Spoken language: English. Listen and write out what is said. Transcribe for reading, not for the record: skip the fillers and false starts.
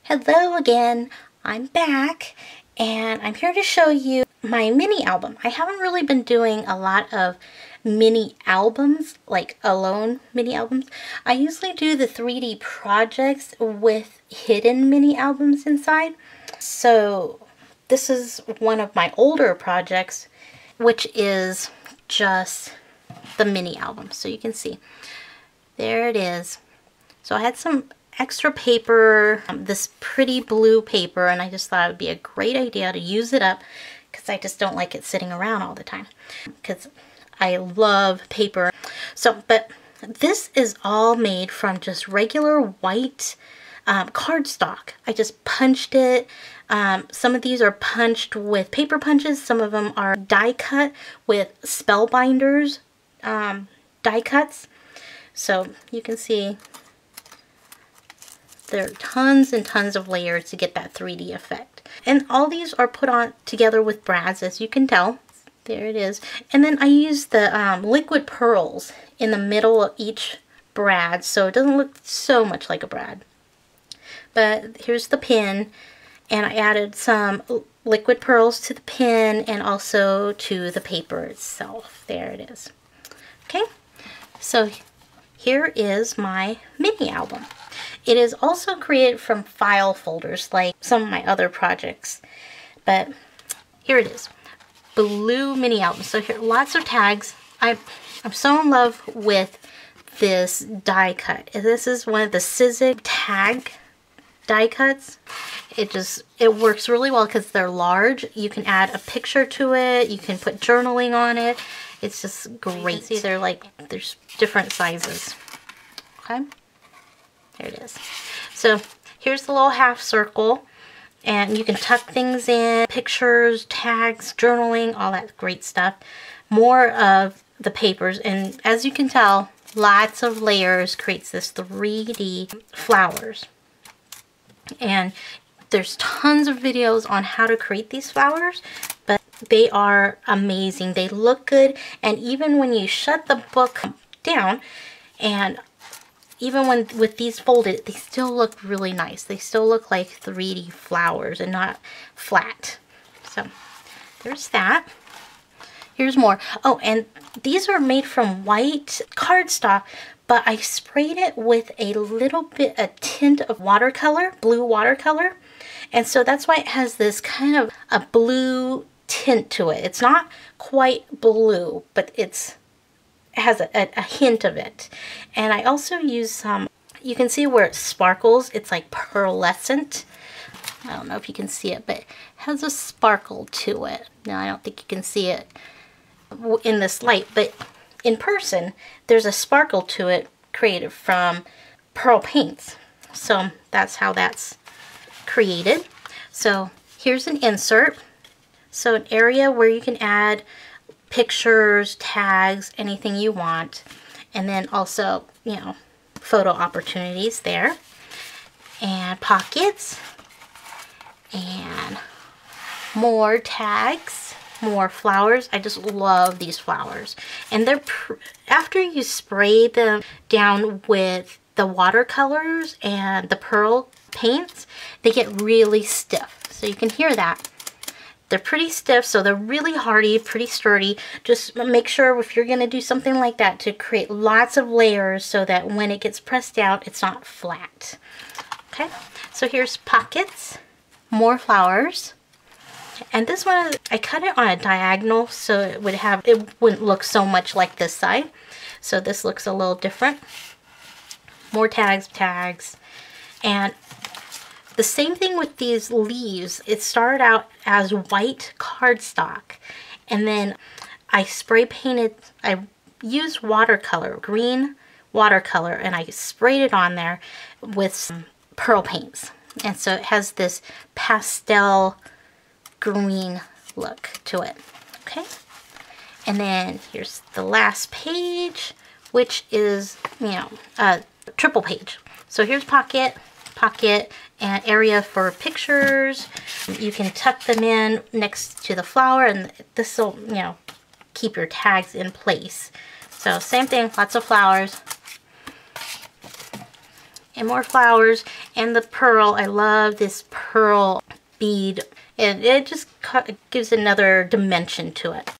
Hello again, I'm back and I'm here to show you my mini album. I haven't really been doing a lot of mini albums, like alone mini albums. I usually do the 3D projects with hidden mini albums inside. So this is one of my older projects, which is just the mini album. So you can see, there it is. So I had some extra paper, this pretty blue paper, and I just thought it would be a great idea to use it up because I just don't like it sitting around all the time because I love paper. So, but this is all made from just regular white cardstock. I just punched it. Some of these are punched with paper punches. Some of them are die cut with Spellbinders die cuts. So you can see there are tons and tons of layers to get that 3D effect. And all these are put on together with brads, as you can tell. There it is. And then I use the liquid pearls in the middle of each brad, so it doesn't look so much like a brad. But here's the pin, and I added some liquid pearls to the pin and also to the paper itself. There it is. Okay, so here is my mini album. It is also created from file folders like some of my other projects, but here it is, blue mini album. So here, lots of tags. I'm so in love with this die cut. This is one of the Scrapbook tag die cuts. It works really well because they're large. You can add a picture to it. You can put journaling on it. It's just great. See, there's different sizes. Okay. There it is. So here's the little half circle, and you can tuck things in, pictures, tags, journaling, all that great stuff. More of the papers, and as you can tell, lots of layers creates this 3D flowers. And there's tons of videos on how to create these flowers, but they are amazing. They look good, and even when you shut the book down, and even when with these folded, they still look really nice. They still look like 3D flowers and not flat. So there's that. Here's more. Oh, and these are made from white cardstock, but I sprayed it with a little bit, a tint of watercolor, blue watercolor. And so that's why it has this kind of a blue tint to it. It's not quite blue, but it has a hint of it. And I also use some, you can see where it sparkles, it's like pearlescent. I don't know if you can see it, but it has a sparkle to it. Now I don't think you can see it in this light, but in person there's a sparkle to it created from pearl paints. So that's how that's created. So here's an insert. So an area where you can add pictures, tags, anything you want, and then also, you know, photo opportunities there, and pockets, and more tags, more flowers. I just love these flowers, and they're after you spray them down with the watercolors and the pearl paints, they get really stiff, so you can hear that. They're pretty stiff, so they're really hardy, pretty sturdy. Just make sure if you're going to do something like that to create lots of layers so that when it gets pressed out, it's not flat. Okay, so here's pockets, more flowers. And this one, I cut it on a diagonal so it wouldn't look so much like this side. So this looks a little different. More tags, and the same thing with these leaves. It started out as white cardstock, and then I spray painted, I used watercolor, green watercolor, and I sprayed it on there with some pearl paints. And so it has this pastel green look to it. Okay. And then here's the last page, which is, you know, a triple page. So here's pocket, and area for pictures. You can tuck them in next to the flower, and this will, you know, keep your tags in place. So same thing, lots of flowers. And more flowers. And the pearl, I love this pearl bead. And it just gives another dimension to it.